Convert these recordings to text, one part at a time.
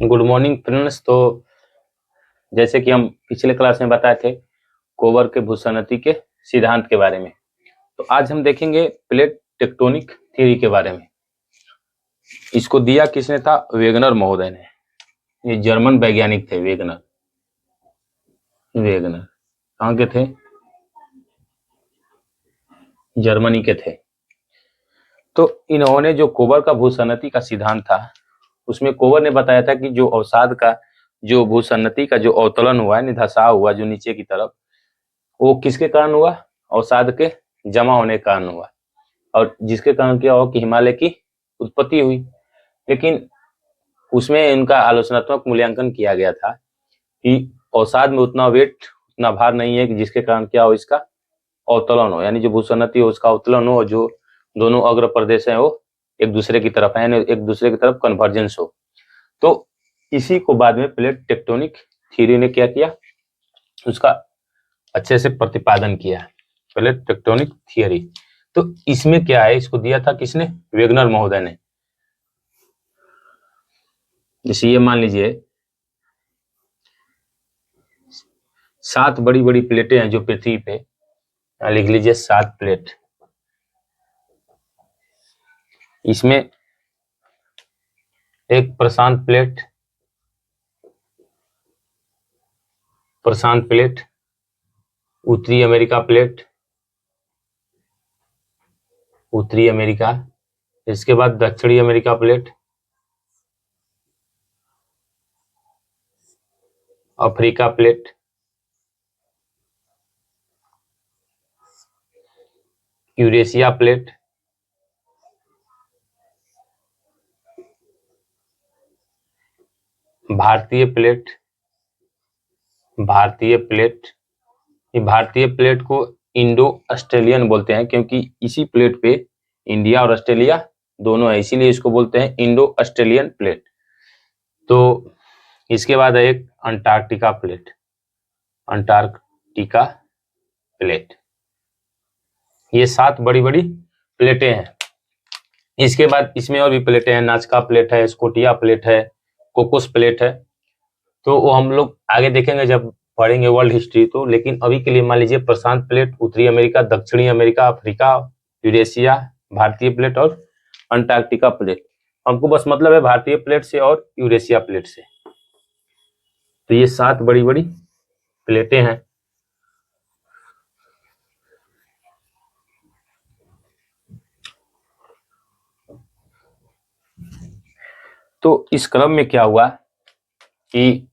Good morning friends. तो जैसे कि हम पिछले क्लास में बताए थे कोबर के भूसैनति के सिद्धांत के बारे में, तो आज हम देखेंगे प्लेट टेक्टोनिक थ्योरी के बारे में। इसको दिया किसने था? वेगनर महोदय ने। ये जर्मन वैज्ञानिक थे वेगनर। कहाँ के थे? जर्मनी के थे। तो इन्होंने जो कोबर का भूसैनति का सिद्धांत था उसमें कोबर ने बताया था कि जो अवसाद का जो भूसैनति का जो अवतरण हुआ है, धसाव हुआ जो नीचे की तरफ, वो किसके कारण हुआ? अवसाद के जमा होने के कारण हुआ, और जिसके कारण क्या हुआ कि हिमालय की उत्पत्ति हुई। लेकिन उसमें इनका आलोचनात्मक मूल्यांकन किया गया था कि अवसाद में उतना वेट, उतना भार नहीं है कि जिसके कारण क्या हो, इसका अवतरण हो, यानी जो भूसैनति हो उसका अवतरण हो, और जो दोनों अग्र प्रदेश है वो एक दूसरे की तरफ है, यानी एक दूसरे की तरफ कन्वर्जेंस हो। तो इसी को बाद में प्लेट टेक्टोनिक थ्योरी ने क्या किया, उसका अच्छे से प्रतिपादन किया, प्लेट टेक्टोनिक थ्योरी। तो इसमें क्या है, इसको दिया था किसने? वेगनर महोदय ने। जैसे ये मान लीजिए 7 बड़ी बड़ी प्लेटें हैं जो पृथ्वी पे, लिख लीजिए 7 प्लेट। इसमें एक प्रशांत प्लेट, उत्तरी अमेरिका प्लेट, उत्तरी अमेरिका, इसके बाद दक्षिणी America plate, Africa plate, Eurasia plate, भारतीय प्लेट। ये भारतीय प्लेट को इंडो ऑस्ट्रेलियन बोलते हैं, क्योंकि इसी प्लेट पे इंडिया और ऑस्ट्रेलिया दोनों है, इसीलिए इसको बोलते हैं इंडो ऑस्ट्रेलियन प्लेट। तो इसके बाद है एक अंटार्कटिका प्लेट। ये 7 बड़ी बड़ी प्लेटें हैं। इसके बाद इसमें और भी प्लेटें हैं, नाजका प्लेट है, स्कोटिया प्लेट है, कोकोस प्लेट है। तो वो हम लोग आगे देखेंगे जब पढ़ेंगे वर्ल्ड हिस्ट्री। तो लेकिन अभी के लिए मान लीजिए प्रशांत प्लेट, उत्तरी अमेरिका, दक्षिणी अमेरिका, अफ्रीका, यूरेशिया, भारतीय प्लेट और अंटार्कटिका प्लेट। हमको बस मतलब है भारतीय प्लेट से और यूरेशिया प्लेट से। तो ये 7 बड़ी बड़ी प्लेटें हैं। तो इस क्रम में क्या हुआ कि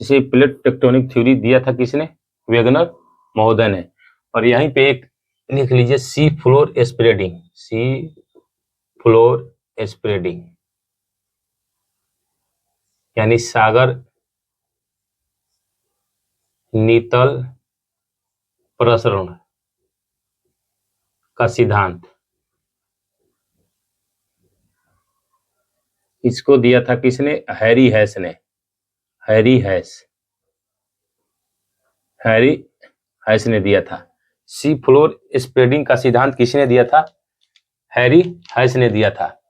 जैसे प्लेट टेक्टोनिक थ्योरी दिया था किसने? वेगनर महोदय ने। और यहीं पे एक लिख लीजिए सी फ्लोर स्प्रेडिंग, यानी सागर नीतल प्रसरण का सिद्धांत। इसको दिया था किसने? हैरी हैस ने दिया था। सी फ्लोर स्प्रेडिंग का सिद्धांत किसने दिया था? हैरी हैस ने दिया था।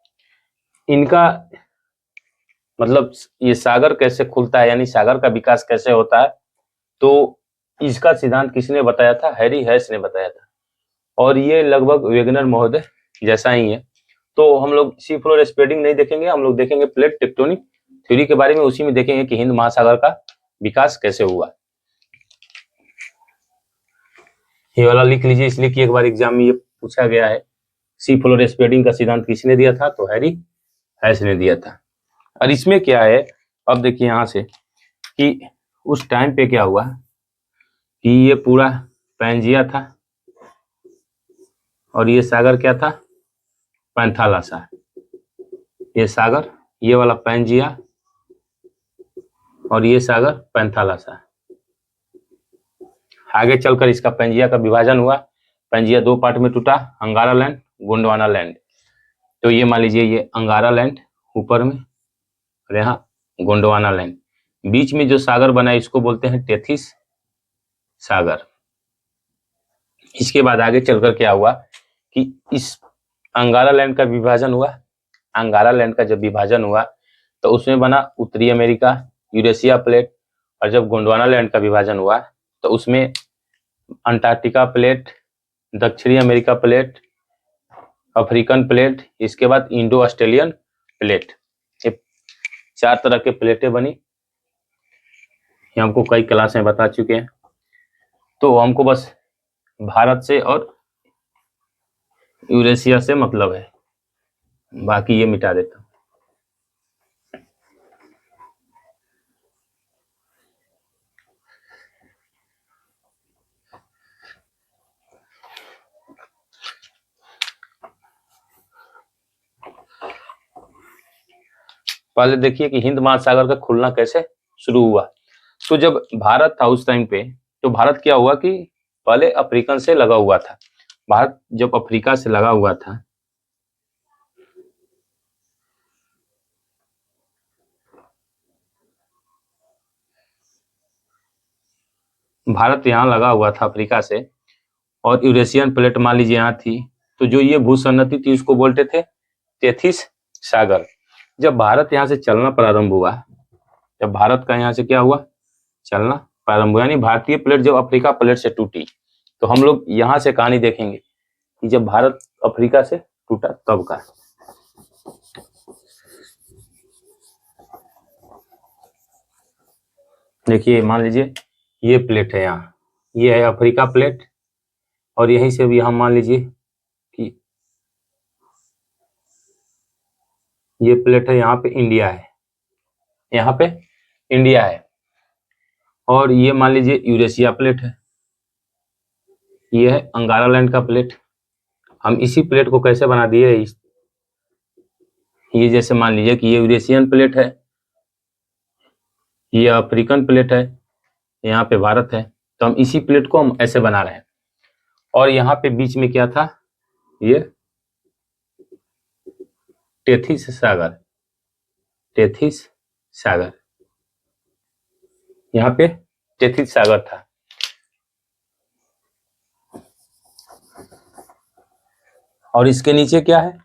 इनका मतलब ये सागर कैसे खुलता है, यानी सागर का विकास कैसे होता है, तो इसका सिद्धांत किसने बताया था? हैरी हैस ने बताया था। और ये लगभग वेगनर महोदय जैसा ही है। तो हम लोग सी फ्लोर स्प्रेडिंग नहीं देखेंगे, हम लोग देखेंगे प्लेट टेक्टोनिक थ्योरी के बारे में। उसी में देखेंगे कि हिंद महासागर का विकास कैसे हुआ। ये वाला लिख लीजिए, इसलिए कि एक बार एग्जाम में ये पूछा गया है, सी फ्लोर स्प्रेडिंग का सिद्धांत किसने दिया था? तो हैरी हैस ने दिया था। और इसमें क्या है, अब देखिए यहां से कि उस टाइम पे क्या हुआ कि ये पूरा पैंजिया था और ये सागर क्या था? पैंथालासा। ये सागर, ये वाला पैंजिया, और ये सागर पैंथालासा। आगे चलकर इसका पैंजिया का विभाजन हुआ। पैंजिया 2 पार्ट में टूटा, अंगारा लैंड, गोंडवाना लैंड। तो ये मान लीजिए ये अंगारा लैंड ऊपर में, और यहाँ गोंडवाना लैंड। बीच में जो सागर बना इसको बोलते हैं टेथिस सागर। इसके बाद आगे चलकर क्या हुआ कि इस अंगारा लैंड का विभाजन हुआ। अंगारा लैंड का जब विभाजन हुआ तो उसमें बना उत्तरी अमेरिका, यूरेशिया प्लेट। और जब गोंडवाना लैंड का विभाजन हुआ तो उसमें अंटार्कटिका प्लेट, दक्षिणी अमेरिका प्लेट, अफ्रीकन प्लेट, इसके बाद इंडो ऑस्ट्रेलियन प्लेट। ये 4 तरह के प्लेटें बनी। ये हमको कई क्लास में बता चुके हैं। तो हमको बस भारत से और यूरेशिया से मतलब है, बाकी ये मिटा देता हूं। पहले देखिए कि हिंद महासागर का खुलना कैसे शुरू हुआ। तो जब भारत था उस टाइम पे, तो भारत क्या हुआ कि पहले अफ्रीकन से लगा हुआ था। भारत जब अफ्रीका से लगा हुआ था, भारत यहाँ लगा हुआ था अफ्रीका से, और यूरेशियन प्लेट मान लीजिए यहाँ थी। तो जो ये भूसन्नति थी उसको बोलते थे तेथिस सागर। जब भारत यहाँ से चलना प्रारंभ हुआ, जब भारत का यहाँ से क्या हुआ, चलना प्रारंभ हुआ, यानी भारतीय प्लेट जब अफ्रीका प्लेट से टूटी, तो हम लोग यहाँ से कहानी देखेंगे कि जब भारत अफ्रीका से टूटा तब का। देखिए मान लीजिए ये प्लेट है, यहाँ ये है अफ्रीका प्लेट, और यहीं से भी हम मान लीजिए कि ये प्लेट है, यहाँ पे इंडिया है, यहाँ पे इंडिया है। और ये मान लीजिए यूरेशिया प्लेट है, ये है अंगारा लैंड का प्लेट। हम इसी प्लेट को कैसे बना दिए, ये जैसे मान लीजिए कि ये यूरेशियन प्लेट है, ये अफ्रीकन प्लेट है, यहाँ पे भारत है। तो हम इसी प्लेट को हम ऐसे बना रहे हैं। और यहाँ पे बीच में क्या था, ये टेथिस सागर, टेथिस सागर, यहाँ पे टेथिस सागर था। और इसके नीचे क्या है,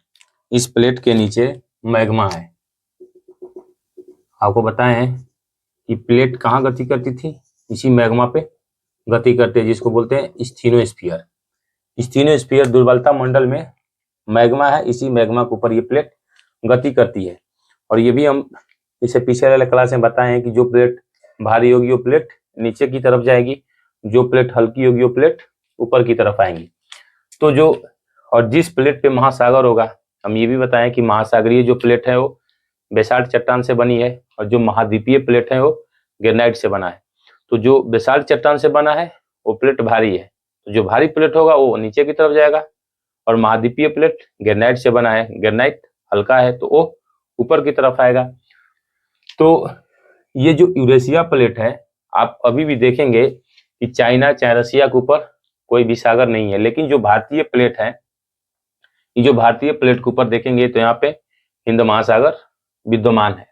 इस प्लेट के नीचे मैग्मा है। आपको बताएं कि प्लेट कहाँ गति करती थी, इसी मैग्मा पे गति करते हैं, जिसको बोलते हैं स्थिनोस्फीयर। स्थिनोस्फीयर दुर्बलता मंडल में मैग्मा है, इसी मैग्मा के ऊपर ये प्लेट गति करती है। और ये भी हम इसे पिछले वाले क्लास में बताए हैं कि जो प्लेट भारी होगी वो प्लेट नीचे की तरफ जाएगी, जो प्लेट हल्की होगी वो प्लेट ऊपर की तरफ आएंगी। तो जो और जिस प्लेट पे महासागर होगा, हम ये भी बताएं कि महासागरीय जो प्लेट है वो बेसाल्ट चट्टान से बनी है, और जो महाद्वीपीय प्लेट है वो ग्रेनाइट से बना है। तो जो बेसाल्ट चट्टान से बना है वो प्लेट भारी है, तो जो भारी प्लेट होगा वो नीचे की तरफ जाएगा। और महाद्वीपीय प्लेट ग्रेनाइट से बना है, ग्रेनाइट हल्का है तो वो ऊपर की तरफ आएगा। तो ये जो यूरेशिया प्लेट है, आप अभी भी देखेंगे कि चाइना चाहे रसिया के ऊपर कोई भी सागर नहीं है, लेकिन जो भारतीय प्लेट है, ये जो भारतीय प्लेट के ऊपर देखेंगे तो यहाँ पे हिंद महासागर विद्यमान है,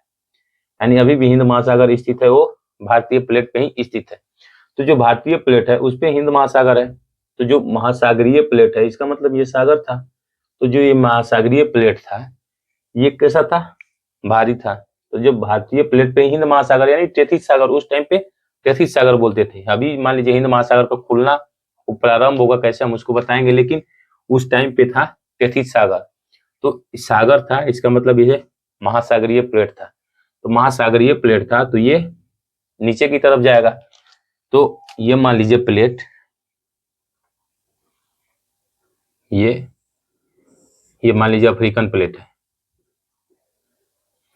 यानी अभी भी हिंद महासागर स्थित है, वो भारतीय प्लेट पे ही स्थित है। तो जो भारतीय प्लेट है उस पे हिंद महासागर है। तो जो महासागरीय प्लेट है, इसका मतलब ये सागर था। तो जो ये महासागरीय प्लेट था ये कैसा था, भारी था। तो जो भारतीय प्लेट पे हिंद महासागर यानी टेथिस सागर, उस टाइम पे टेथिस सागर बोलते थे। अभी मान लीजिए हिंद महासागर का खुलना प्रारंभ होगा कैसे हम उसको बताएंगे, लेकिन उस टाइम पे था टेथिस सागर। तो सागर था, इसका मतलब ये महासागरीय प्लेट था। तो महासागरीय प्लेट था तो ये नीचे की तरफ जाएगा। तो ये मान लीजिए प्लेट, ये मान लीजिए अफ्रीकन प्लेट है,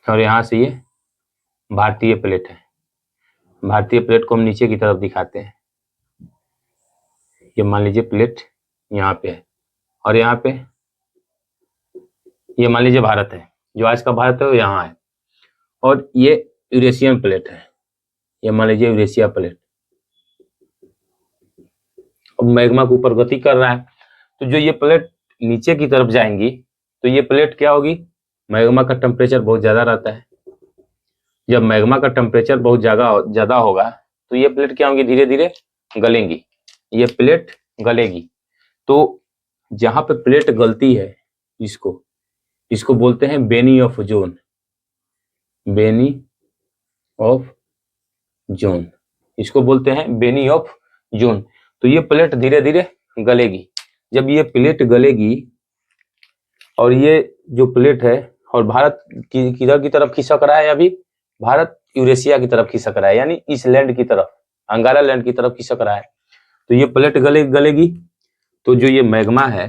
और यहां से ये भारतीय प्लेट है। भारतीय प्लेट को हम नीचे की तरफ दिखाते हैं। ये मान लीजिए प्लेट यहाँ पे है, और यहाँ पे ये मान लीजिए भारत है, जो आज का भारत है वो यहाँ है। और ये यूरेशियन प्लेट है, ये मान लीजिए यूरेशिया प्लेट। अब मैग्मा के ऊपर गति कर रहा है, तो जो ये प्लेट नीचे की तरफ जाएंगी तो ये प्लेट क्या होगी, मैग्मा का टेम्परेचर बहुत ज्यादा रहता है। जब मैग्मा का टेम्परेचर बहुत ज्यादा होगा तो ये प्लेट क्या होंगी, धीरे धीरे गलेंगी, ये प्लेट गलेगी। तो जहां पे प्लेट गलती है, इसको बोलते हैं Benioff zone. Benioff zone, इसको बोलते हैं बेनी ऑफ जोन। तो ये प्लेट धीरे धीरे गलेगी। जब ये प्लेट गलेगी और ये जो प्लेट है, और भारत किधर की तरफ खिसक रहा है, अभी भारत यूरेशिया की तरफ खिसक रहा है, यानी इस लैंड की तरफ, अंगारा लैंड की तरफ खिसक रहा है। तो ये प्लेट गलेगी। तो जो ये मैग्मा है,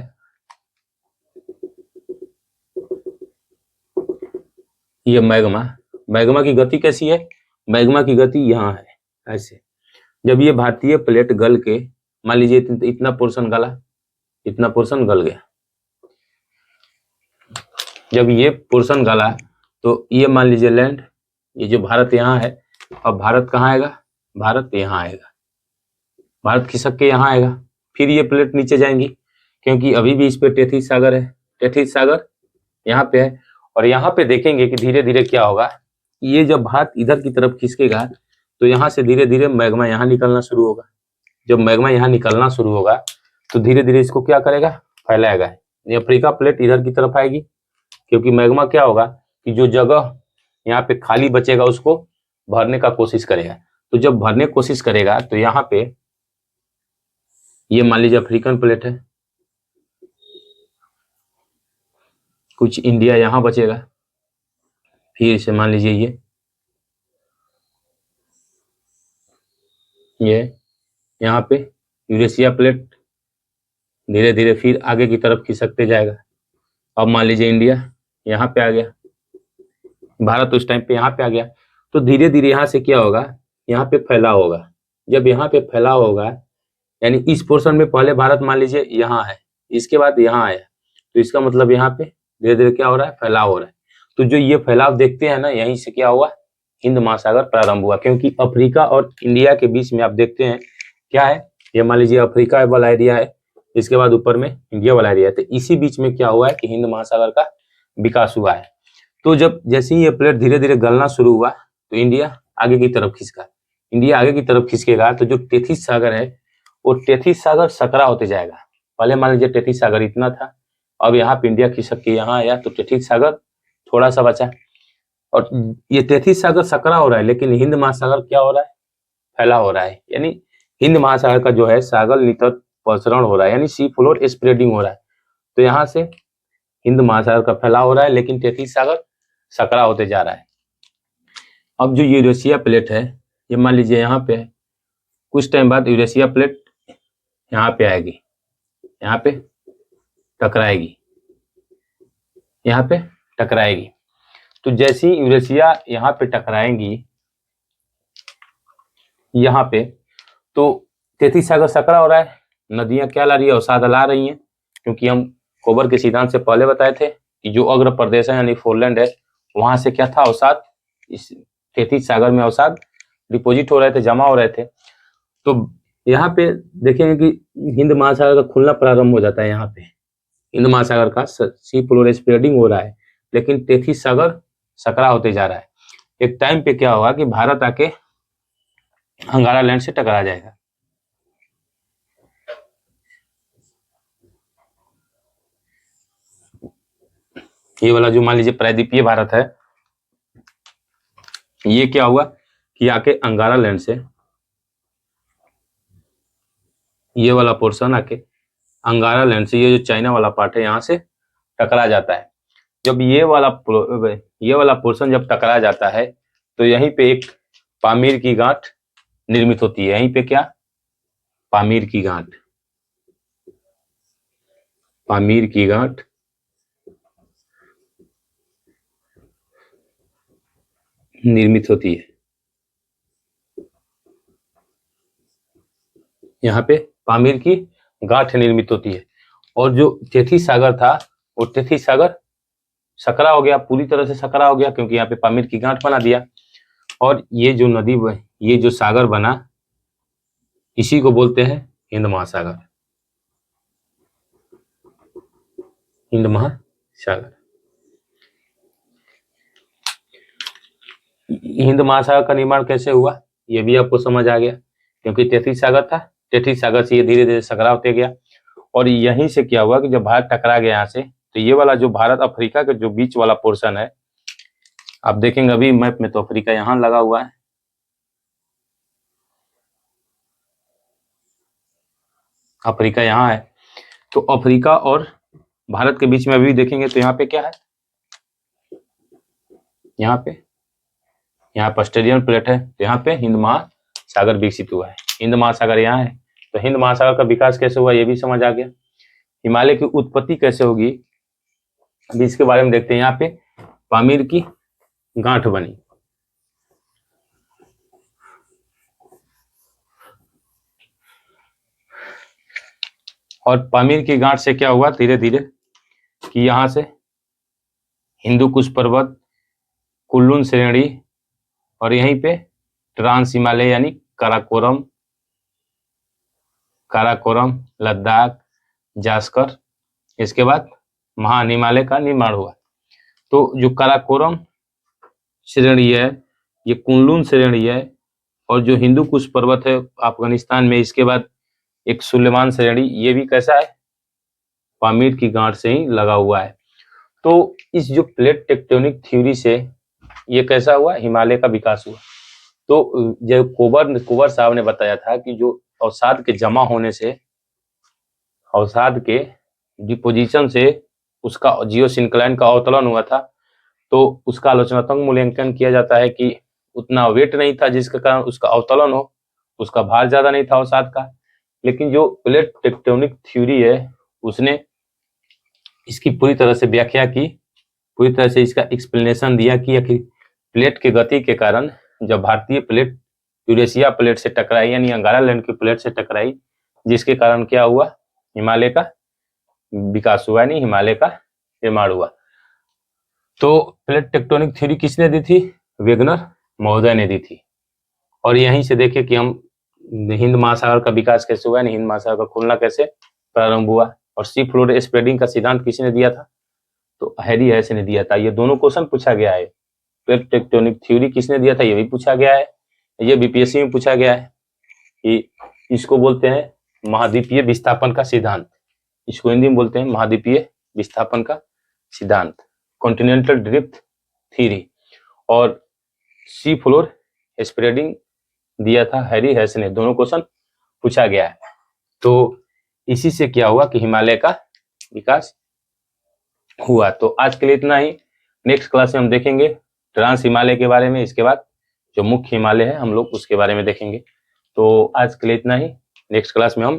ये मैग्मा की गति कैसी है? मैग्मा की गति यहाँ है ऐसे। जब ये भारतीय प्लेट गल के, मान लीजिए इतना पोर्शन गला, इतना पोर्शन गल गया, जब ये पोर्शन गला तो ये मान लीजिए लैंड, ये जो भारत यहाँ है, अब भारत कहाँ आएगा? भारत यहाँ आएगा, भारत खिसक के यहाँ आएगा। फिर ये प्लेट नीचे जाएंगी, क्योंकि अभी भी इस पे टेथिस सागर है, टेथिस सागर यहाँ पे है। और यहाँ पे देखेंगे कि धीरे धीरे क्या होगा, ये जब भारत इधर की तरफ खिसकेगा तो यहाँ से धीरे धीरे मैग्मा यहाँ निकलना शुरू होगा। जब मैग्मा यहाँ निकलना शुरू होगा तो धीरे धीरे इसको क्या करेगा? फैलाएगा। ये अफ्रीका प्लेट इधर की तरफ आएगी, क्योंकि मैग्मा क्या होगा कि जो जगह यहाँ पे खाली बचेगा उसको भरने का कोशिश करेगा। तो जब भरने की कोशिश करेगा तो यहाँ पे ये मान लीजिए अफ्रीकन प्लेट है, कुछ इंडिया यहाँ बचेगा, फिर से मान लीजिए ये यहाँ पे यूरेशिया प्लेट धीरे धीरे फिर आगे की तरफ खिसकते जाएगा। अब मान लीजिए इंडिया यहाँ पे आ गया, भारत उस टाइम पे यहाँ पे आ गया। तो धीरे धीरे यहाँ से क्या होगा? यहाँ पे फैलाव होगा। जब यहाँ पे फैलाव होगा, यानी इस पोर्शन में पहले भारत मान लीजिए यहाँ है, इसके बाद यहाँ आया, तो इसका मतलब यहाँ पे धीरे धीरे क्या हो रहा है? फैलाव हो रहा है। तो जो ये फैलाव देखते हैं ना, यहीं से क्या हुआ? हिंद महासागर प्रारंभ हुआ। क्योंकि अफ्रीका और इंडिया के बीच में आप देखते हैं क्या है, ये मान लीजिए अफ्रीका वाला एरिया है, इसके बाद ऊपर में इंडिया वाला एरिया है। तो इसी बीच में क्या हुआ है कि हिंद महासागर का विकास हुआ है। तो जब जैसे ही ये प्लेट धीरे धीरे गलना शुरू हुआ तो इंडिया आगे की तरफ खिसका, इंडिया आगे की तरफ खिसकेगा तो जो टेथिस सागर है वो टेथिस सागर सकरा होते जाएगा। पहले मान लीजिए टेथिस सागर इतना था, अब यहाँ पे इंडिया खिसक के यहाँ आया तो टेथिस सागर थोड़ा सा बचा, और ये टेथिस सागर सकरा हो रहा है, लेकिन हिंद महासागर क्या हो रहा है? फैला हो रहा है। यानी हिंद महासागर का जो है सागर नितर प्रसरण हो रहा है, यानी सी फ्लोर स्प्रेडिंग हो रहा है। तो यहाँ से हिंद महासागर का फैलाव हो रहा है, लेकिन टेथिस सागर सकरा होते जा रहा है। अब जो यूरेशिया प्लेट है, ये मान लीजिए यहाँ पे है, कुछ टाइम बाद यूरेशिया प्लेट यहाँ पे आएगी, यहाँ पे टकराएगी, यहाँ पे टकराएगी। तो जैसे ही यूरेशिया यहाँ पे टकराएंगी, यहाँ पे, तो टेथिस सागर सकरा हो रहा है, नदियां क्या ला रही है? अवसाद ला रही हैं। क्योंकि हम कोबर के सिद्धांत से पहले बताए थे कि जो अग्र प्रदेश है यानी फोरलैंड है, वहां से क्या था? अवसाद, इस टेथिस सागर में अवसाद डिपोजिट हो रहे थे, जमा हो रहे थे। तो यहाँ पे देखेंगे कि हिंद महासागर का खुलना प्रारंभ हो जाता है। यहाँ पे हिंद महासागर का सी फ्लोर स्प्रेडिंग हो रहा है, लेकिन टेथिस सागर सकरा होते जा रहा है। एक टाइम पे क्या होगा कि भारत आके अंगारा लैंड से टकरा जाएगा। ये वाला जो मान लीजिए प्रायद्वीपीय भारत है, ये क्या हुआ कि आके अंगारा लैंड से, ये वाला पोर्शन आके अंगारा लैंड से, ये जो चाइना वाला पार्ट है, यहाँ से टकरा जाता है। जब ये वाला पोर्शन जब टकरा जाता है तो यहीं पे एक पामीर की गांठ निर्मित होती है। यहीं पे क्या? पामीर की गांठ, पामीर की गांठ निर्मित होती है। यहाँ पे पामीर की गांठ निर्मित होती है। और जो टेथिस सागर था वो टेथिस सागर सकरा हो गया, पूरी तरह से सकरा हो गया, क्योंकि यहाँ पे पामीर की गांठ बना दिया। और ये जो नदी, ये जो सागर बना, इसी को बोलते हैं हिंद महासागर। हिंद महासागर, हिंद महासागर का निर्माण कैसे हुआ ये भी आपको समझ आ गया, क्योंकि टेथिस सागर था, टेथिस सागर से ये धीरे धीरे सकरा होते गया। और यहीं से क्या हुआ कि जब भारत टकरा गया यहाँ से, तो ये वाला जो भारत अफ्रीका का जो बीच वाला पोर्शन है, आप देखेंगे अभी मैप में तो अफ्रीका यहाँ लगा हुआ है, अफ्रीका यहाँ है। तो अफ्रीका और भारत के बीच में अभी देखेंगे तो यहाँ पे क्या है, यहाँ पे ऑस्ट्रेलियन प्लेट है, तो यहाँ पे हिंद महासागर विकसित हुआ है, हिंद महासागर यहाँ है। तो हिंद महासागर का विकास कैसे हुआ ये भी समझ आ गया। हिमालय की उत्पत्ति कैसे होगी अभी इसके बारे में देखते हैं। यहाँ पे पामीर की गांठ बनी, और पामीर की गांठ से क्या हुआ धीरे धीरे कि यहाँ से हिंदू कुश पर्वत, कुल्लून श्रेणी, और यहीं पे ट्रांस हिमालय यानी काराकोरम, लद्दाख, जास्कर, इसके बाद महान हिमालय का निर्माण हुआ। तो जो काराकोरम श्रेणी है, ये कुनलुन श्रेणी है, और जो हिंदू कुश पर्वत है अफगानिस्तान में, इसके बाद एक सुलेमान श्रेणी, ये भी कैसा है, पामीर की गांठ से ही लगा हुआ है। तो इस जो प्लेट टेक्टोनिक थ्योरी से ये कैसा हुआ, हिमालय का विकास हुआ। तो जो कुंवर साहब ने बताया था कि जो अवसाद के जमा होने से, अवसाद के डिपोजिशन से उसका जियोसिंक्लाइन का अवतरण हुआ था, तो उसका आलोचनात्मक मूल्यांकन किया जाता है कि उतना वेट नहीं था जिसके कारण उसका अवतरण हो, उसका भार ज्यादा नहीं था अवसाद का। लेकिन जो प्लेट टेक्टोनिक थ्योरी है उसने इसकी पूरी तरह से व्याख्या की, पूरी तरह से इसका एक्सप्लेनेशन दिया कि प्लेट के गति के कारण जब भारतीय प्लेट यूरेशिया प्लेट से टकराई यानी अंगारालैंड की प्लेट से टकराई, जिसके कारण क्या हुआ, हिमालय का विकास हुआ, नहीं हिमालय का निर्माण हुआ। तो प्लेट टेक्टोनिक थ्योरी किसने दी थी, वेगनर महोदय ने दी थी। और यहीं से देखे कि हम हिंद महासागर का विकास कैसे हुआ, हिंद महासागर का खुलना कैसे प्रारंभ हुआ। और सी फ्लोर स्प्रेडिंग का सिद्धांत किसने दिया था, तो हैरी हैस ने दिया था। ये दोनों क्वेश्चन पूछा गया है। प्लेट टेक्टोनिक थ्योरी किसने दिया था, ये भी पूछा गया है, ये बीपीएससी में पूछा गया है कि इसको बोलते हैं महाद्वीपीय विस्थापन का सिद्धांत, इसको हिंदी में बोलते हैं महाद्वीपीय विस्थापन का सिद्धांत, कॉन्टिनेंटल ड्रिफ्ट थ्योरी। और सी फ्लोर स्प्रेडिंग दिया था हैरी हैस ने, दोनों क्वेश्चन पूछा गया है। तो इसी से क्या हुआ कि हिमालय का विकास हुआ। तो आज के लिए इतना ही, नेक्स्ट क्लास में हम देखेंगे ट्रांस हिमालय के बारे में, इसके बाद जो मुख्य हिमालय है हम लोग उसके बारे में देखेंगे। तो आज के लिए इतना ही, नेक्स्ट क्लास में हम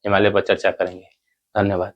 हिमालय पर चर्चा करेंगे। धन्यवाद।